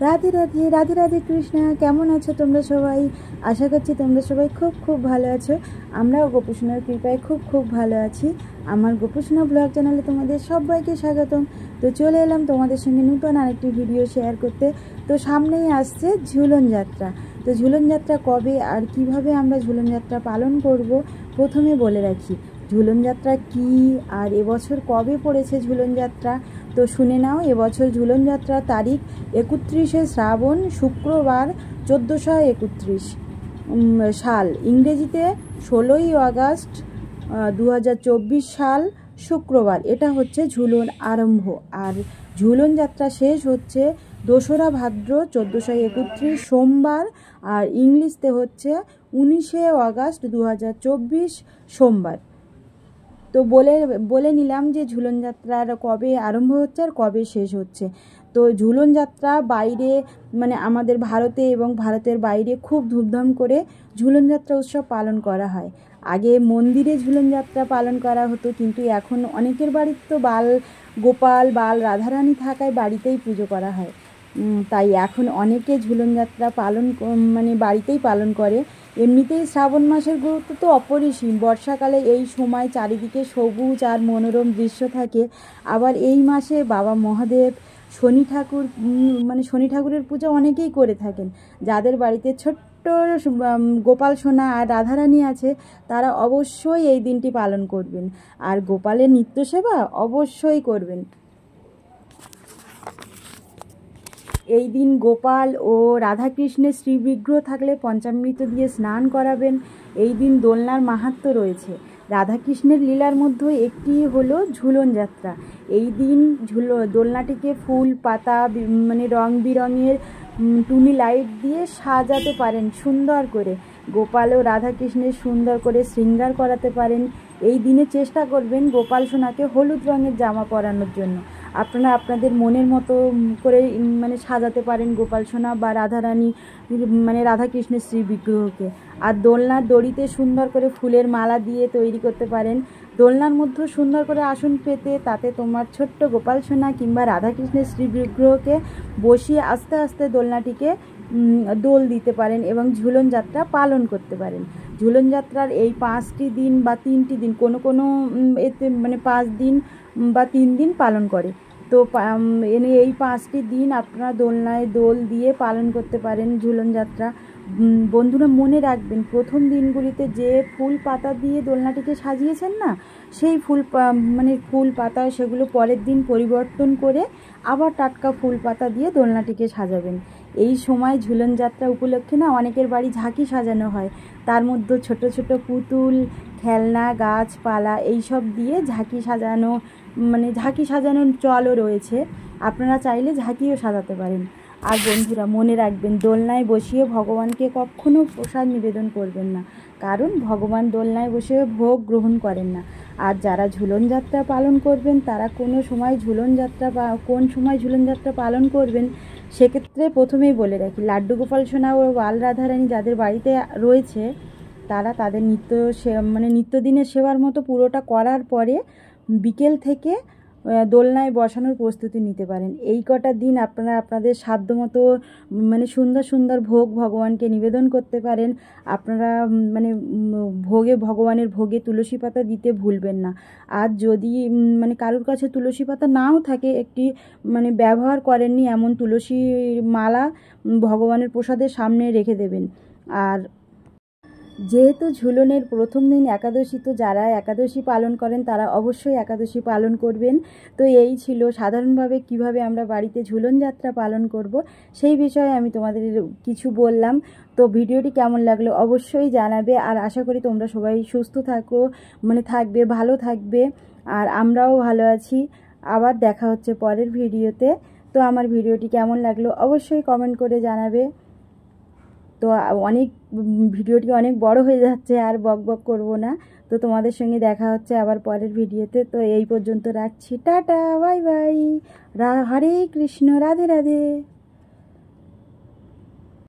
রাধে রাধে রাধে রাধে কৃষ্ণা। কেমন আছো তোমরা সবাই? আশা করছি তোমরা সবাই খুব খুব ভালো আছো। আমরাও গোপুসোনার কৃপায় খুব খুব ভালো আছি। আমার গোপুসোনা ব্লগ চ্যানেলে তোমাদের সবাইকে স্বাগতম। তো চলে এলাম তোমাদের সঙ্গে নতুন আরেকটি ভিডিও শেয়ার করতে। তো সামনেই আসছে ঝুলন যাত্রা। তো ঝুলন যাত্রা কবে আর কিভাবে আমরা ঝুলন যাত্রা পালন করব প্রথমে বলে রাখি ঝুলন যাত্রা কী আর এবছর কবে পড়েছে ঝুলন যাত্রা। তো শুনে নাও, এবছর ঝুলন যাত্রার তারিখ 31শে শ্রাবণ, শুক্রবার, 1431 সাল, ইংরেজিতে 16ই আগস্ট 2024 সাল, শুক্রবার। এটা হচ্ছে ঝুলন আরম্ভ। আর ঝুলন যাত্রা শেষ হচ্ছে 2রা ভাদ্র 1431 সোমবার, আর ইংলিশতে হচ্ছে 19শে আগস্ট 2024 সোমবার। তো বলে নিলাম যে ঝুলন যাত্রার কবে আরম্ভ হচ্ছে আর কবে শেষ হচ্ছে। তো ঝুলন যাত্রা বাইরে মানে আমাদের ভারতে এবং ভারতের বাইরে খুব ধুমধাম করে ঝুলন যাত্রা উৎসব পালন করা হয়। আগে মন্দিরে ঝুলন যাত্রা পালন করা হতো, কিন্তু এখন অনেকের বাড়িতে তো গোপাল রাধারানী থাকায় বাড়িতেই পুজো করা হয়। তাই এখন অনেকে ঝুলন যাত্রা মানে বাড়িতেই পালন করে। এমনিতেই শ্রাবণ মাসের গুরুত্ব তো অপরিসীম। বর্ষাকালে এই সময় চারিদিকে সবুজ আর মনোরম দৃশ্য থাকে। আবার এই মাসে বাবা মহাদেব, শনি ঠাকুর মানে শনি ঠাকুরের পূজা অনেকেই করে থাকেন। যাদের বাড়িতে ছোট্ট গোপাল সোনা আর রাধারানী আছে তারা অবশ্যই এই দিনটি পালন করবেন। আর গোপালের নিত্য সেবা অবশ্যই করবেন। এই দিন গোপাল ও রাধাকৃষ্ণের শ্রীবিগ্রহ থাকলে পঞ্চামৃত দিয়ে স্নান করাবেন। এই দিন দোলনার মাহাত্ম্য রয়েছে। রাধাকৃষ্ণের লীলার মধ্যে একটি হলো ঝুলন যাত্রা। এই দিন দোলনাটিকে ফুল পাতা মানে রং বিরঙের টুনি লাইট দিয়ে সাজাতে পারেন সুন্দর করে। গোপাল ও রাধাকৃষ্ণের সুন্দর করে শৃঙ্গার করাতে পারেন। এই দিনে চেষ্টা করবেন গোপাল সোনাকে হলুদ রঙের জামা পরানোর জন্য। আপনারা আপনাদের মনের মতো করে মানে সাজাতে পারেন গোপাল সোনা বা রাধারানী মানে রাধাকৃষ্ণের শ্রী বিগ্রহকে। আর দোলনার দড়িতে সুন্দর করে ফুলের মালা দিয়ে তৈরি করতে পারেন। দোলনার মধ্যে সুন্দর করে আসন পেতে তাতে তোমার ছোট্ট গোপাল সোনা কিংবা রাধাকৃষ্ণের শ্রী বিগ্রহকে বসিয়ে আস্তে আস্তে দোলনাটিকে দোল দিতে পারেন এবং ঝুলন যাত্রা পালন করতে পারেন। ঝুলন যাত্রার এই 5টি দিন বা 3টি দিন কোনো এতে মানে 5 দিন বা 3 দিন পালন করে। তো এই 5টি দিন আপনারা দোলনায় দোল দিয়ে পালন করতে পারেন ঝুলন যাত্রা। বন্ধুরা মনে রাখবেন, প্রথম দিনগুলিতে যে ফুল পাতা দিয়ে দোলনাটিকে সাজিয়েছেন না, সেই ফুল পাতা সেগুলো পরের দিন পরিবর্তন করে আবার টাটকা ফুল পাতা দিয়ে দোলনাটিকে সাজাবেন। এই সময় ঝুলন যাত্রা উপলক্ষে না অনেকের বাড়ি ঝাঁকি সাজানো হয়। তার মধ্যে ছোট ছোট পুতুল, খেলনা, গাছপালা এইসব দিয়ে ঝাঁকি সাজানোর চলও রয়েছে। আপনারা চাইলে ঝাঁকিও সাজাতে পারেন। আর বন্ধুরা মনে রাখবেন, দোলনায় বসিয়ে ভগবানকে কখনও প্রসাদ নিবেদন করবেন না, কারণ ভগবান দোলনায় বসে ভোগ গ্রহণ করেন না। আর যারা ঝুলন যাত্রা পালন করবেন তারা কোন সময় ঝুলন যাত্রা পালন করবেন সেক্ষেত্রে প্রথমেই বলে রাখি, লাড্ডু গোপাল সোনা ও বাল রাধারানী যাদের বাড়িতে রয়েছে তারা তাদের নিত্যদিনের সেবার মতো পুরোটা করার পরে বিকেল থেকে দোলনায় বসানোর প্রস্তুতি নিতে পারেন। এই কটা দিন আপনারা আপনাদের সাধ্যমতো সুন্দর সুন্দর ভোগ ভগবানকে নিবেদন করতে পারেন। আপনারা ভগবানের ভোগে তুলসী পাতা দিতে ভুলবেন না। আর যদি কারোর কাছে তুলসী পাতা নাও থাকে, একটি ব্যবহার করেননি এমন তুলসীর মালা ভগবানের প্রসাদের সামনে রেখে দেবেন। আর যেহেতু ঝুলনের প্রথম দিন একাদশী, তো যারা একাদশী পালন করেন তারা অবশ্যই একাদশী পালন করবেন। তো এই ছিল সাধারণভাবে কিভাবে আমরা বাড়িতে ঝুলন যাত্রা পালন করব সেই বিষয়ে আমি তোমাদের কিছু বললাম। তো ভিডিওটি কেমন লাগলো অবশ্যই জানাবে। আর আশা করি তোমরা সবাই সুস্থ থাকবে, ভালো থাকবে। আর আমরাও ভালো আছি। আবার দেখা হচ্ছে পরের ভিডিওতে। তো আমার ভিডিওটি কেমন লাগলো অবশ্যই কমেন্ট করে জানাবে। তো ভিডিওটি অনেক বড় হয়ে যাচ্ছে, আর বক করব না। তো তোমাদের সঙ্গে দেখা হচ্ছে আবার পরের ভিডিওতে। তো এই পর্যন্ত রাখছি, টাটা, বাই বাই, হরে কৃষ্ণ, রাধে রাধে।